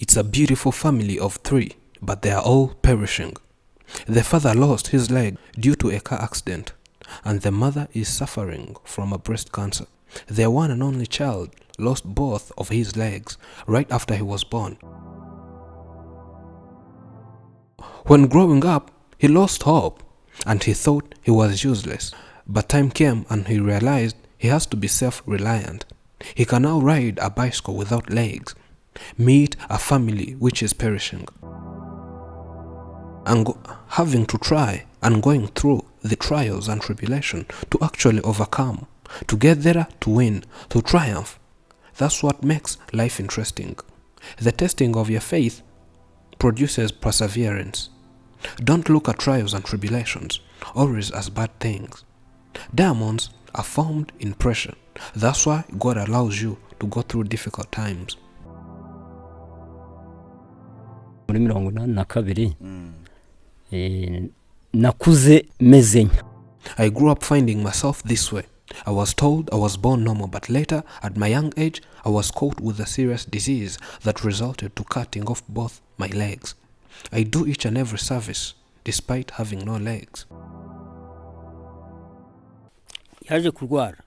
It's a beautiful family of 3, but they are all perishing. The father lost his leg due to a car accident, and the mother is suffering from a breast cancer. Their one and only child lost both of his legs right after he was born. When growing up, he lost hope and he thought he was useless. But time came and he realized he has to be self-reliant. He can now ride a bicycle without legs, meet a family which is perishing, and having to try and going through the trials and tribulation to actually overcome, to get there, to win, to triumph. That's what makes life interesting. The testing of your faith produces perseverance. Don't look at trials and tribulations always as bad things. Diamonds are formed in pressure. That's why God allows you to go through difficult times. Muri 1982 nakuze meze. I grew up finding myself this way. I was told I was born normal, but later, at my young age, I was caught with a serious disease that resulted to cutting off both my legs. I do each and every service despite having no legs. Yaje kurwara.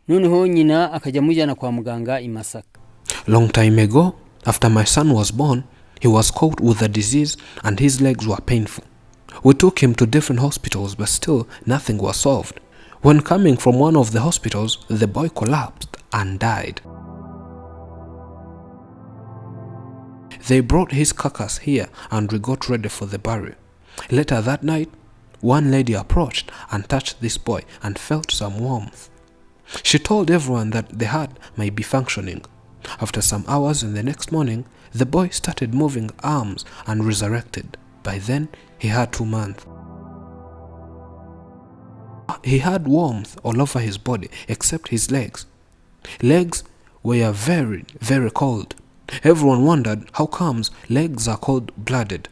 Noneho nyina akajya mujyana kwa muganga i Masaka. Long time ago, after my son was born, he was caught with a disease and his legs were painful. We took him to different hospitals, but still nothing was solved. When coming from one of the hospitals, the boy collapsed and died. They brought his carcass here and we got ready for the burial. Later that night, one lady approached and touched this boy and felt some warmth. She told everyone that the heart might be functioning. After some hours in the next morning, the boy started moving arms and resurrected. By then, he had 2 months. He had warmth all over his body except his legs. Legs were very, very cold. Everyone wondered how comes legs are cold-blooded.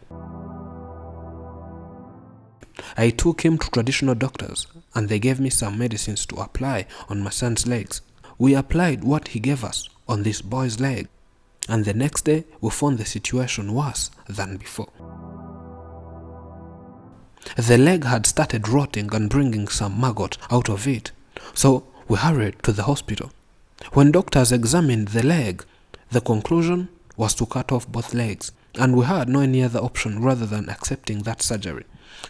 I took him to traditional doctors and they gave me some medicines to apply on my son's legs. We applied what he gave us on this boy's leg, and the next day we found the situation worse than before. The leg had started rotting and bringing some maggot out of it, so we hurried to the hospital. When doctors examined the leg, the conclusion was to cut off both legs, and we had no any other option rather than accepting that surgery.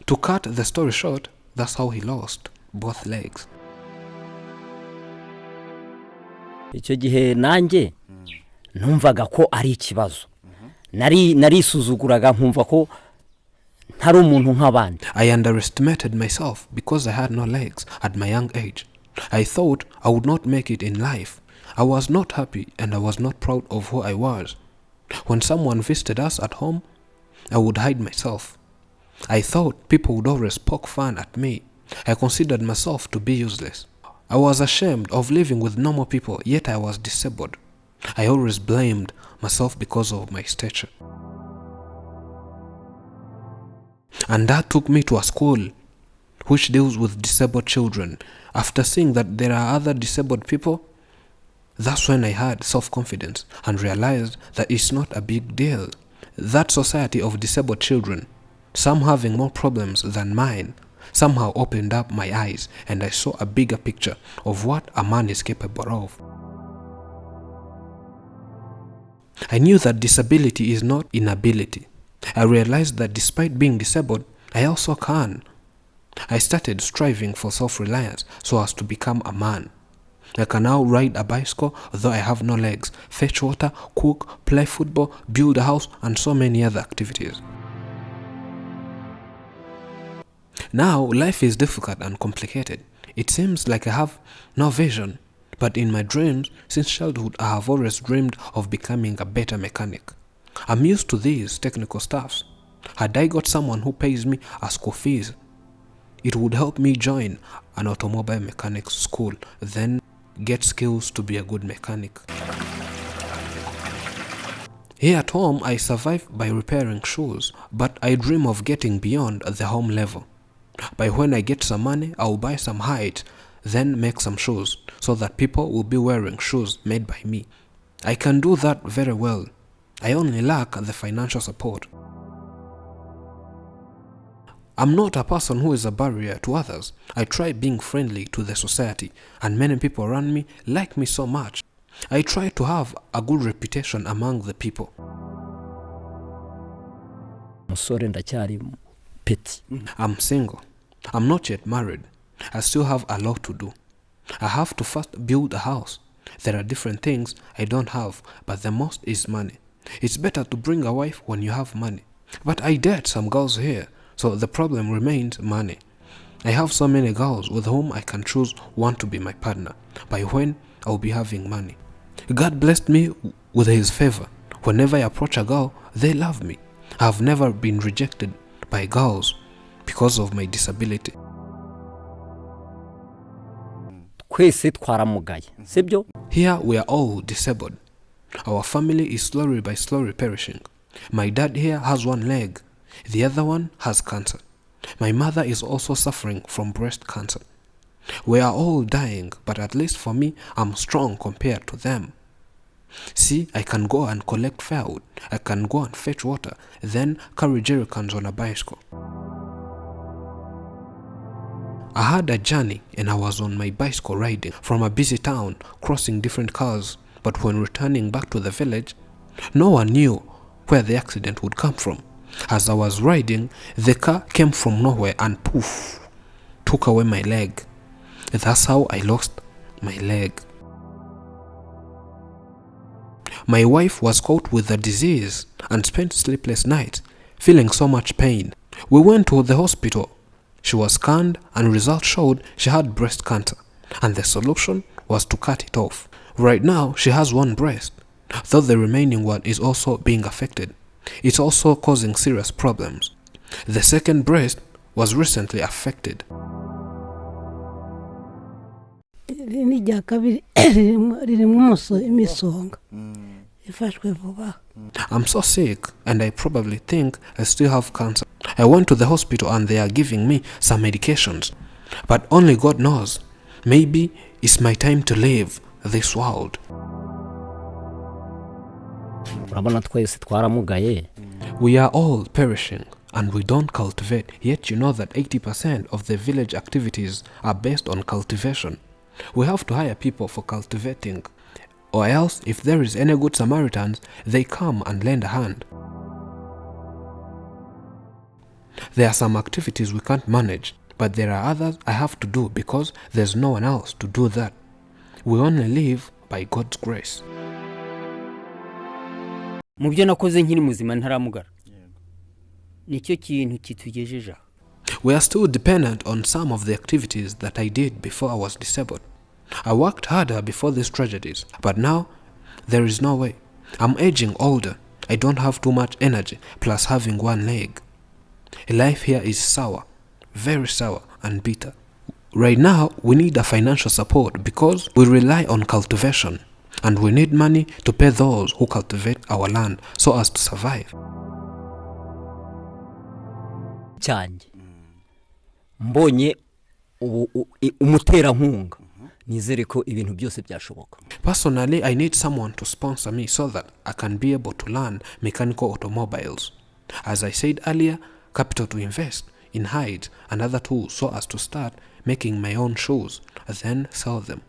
To cut the story short, that's how he lost both legs. Icyo gihe nanjye numvaga ko ari ikibazo. Narisuzuguraga nkumva ko ntari umuntu nk'abandi. I underestimated myself because I had no legs at my young age. I thought I would not make it in life. I was not happy and I was not proud of who I was. When someone visited us at home, I would hide myself. I thought people would always poke fun at me. I considered myself to be useless. I was ashamed of living with normal people, yet I was disabled. I always blamed myself because of my stature. And that took me to a school which deals with disabled children. After seeing that there are other disabled people, that's when I had self-confidence and realized that it's not a big deal. That society of disabled children, some having more problems than mine, somehow opened up my eyes and I saw a bigger picture of what a man is capable of. I knew that disability is not inability. I realized that despite being disabled, I also can. I started striving for self-reliance so as to become a man. I can now ride a bicycle though I have no legs, fetch water, cook, play football, build a house, and so many other activities. Now, life is difficult and complicated. It seems like I have no vision, but in my dreams, since childhood, I have always dreamed of becoming a better mechanic. I'm used to these technical stuffs. Had I got someone who pays me a school fees, it would help me join an automobile mechanics school, then get skills to be a good mechanic. Here at home, I survive by repairing shoes, but I dream of getting beyond the home level. By when I get some money, I'll buy some height, then make some shoes, so that people will be wearing shoes made by me. I can do that very well. I only lack the financial support. I'm not a person who is a barrier to others. I try being friendly to the society, and many people around me like me so much. I try to have a good reputation among the people. I'm single. I'm not yet married. I still have a lot to do. I have to first build a house. There are different things I don't have, but the most is money. It's better to bring a wife when you have money. But I date some girls here, so the problem remains money. I have so many girls with whom I can choose one to be my partner, by when I'll be having money. God blessed me with his favor. Whenever I approach a girl, they love me. I have never been rejected by girls because of my disability. Here we are all disabled. Our family is slowly by slowly perishing. My dad here has one leg. The other one has cancer. My mother is also suffering from breast cancer. We are all dying, but at least for me, I'm strong compared to them. See, I can go and collect firewood. I can go and fetch water, then carry jerrycans on a bicycle. I had a journey and I was on my bicycle riding from a busy town, crossing different cars, but when returning back to the village, no one knew where the accident would come from. As I was riding, the car came from nowhere and poof, took away my leg. That's how I lost my leg. My wife was caught with the disease and spent sleepless nights, feeling so much pain. We went to the hospital. She was scanned and results showed she had breast cancer, and the solution was to cut it off. Right now, she has one breast, though the remaining one is also being affected. It's also causing serious problems. The second breast was recently affected. I'm so sick and I probably think I still have cancer. I went to the hospital and they are giving me some medications. But only God knows. Maybe it's my time to leave this world. We are all perishing and we don't cultivate. Yet you know that 80% of the village activities are based on cultivation. We have to hire people for cultivating. Or else, if there is any good Samaritans, they come and lend a hand. There are some activities we can't manage, but there are others I have to do because there's no one else to do that. We only live by God's grace. Mu byo nakoze nkiri muzima ntaramugara. Nicyo kintu kitugejeje. We are still dependent on some of the activities that I did before I was disabled. I worked harder before these tragedies, but now there is no way. I'm aging older. I don't have too much energy, plus having one leg. Life here is sour, very sour and bitter. Right now, we need a financial support because we rely on cultivation, and we need money to pay those who cultivate our land so as to survive. Mbonye umuterankunga nizere ko ibintu byose byashoboka. Personally, I need someone to sponsor me so that I can be able to learn mechanical automobiles. As I said earlier, capital to invest in hides and other tools so as to start making my own shoes and then sell them.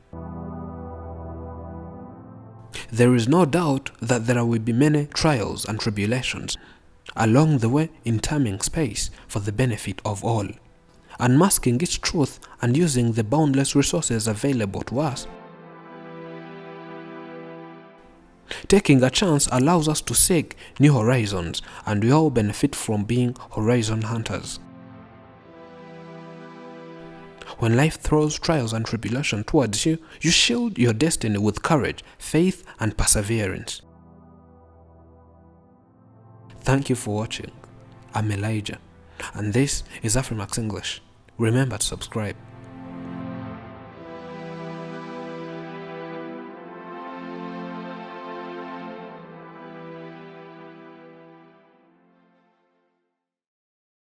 There is no doubt that there will be many trials and tribulations along the way in timing space for the benefit of all, unmasking its truth and using the boundless resources available to us. Taking a chance allows us to seek new horizons, and we all benefit from being horizon hunters. When life throws trials and tribulation towards you, you shield your destiny with courage, faith, and perseverance. Thank you for watching. I'm Elijah, and this is Afrimax English. Remember to subscribe.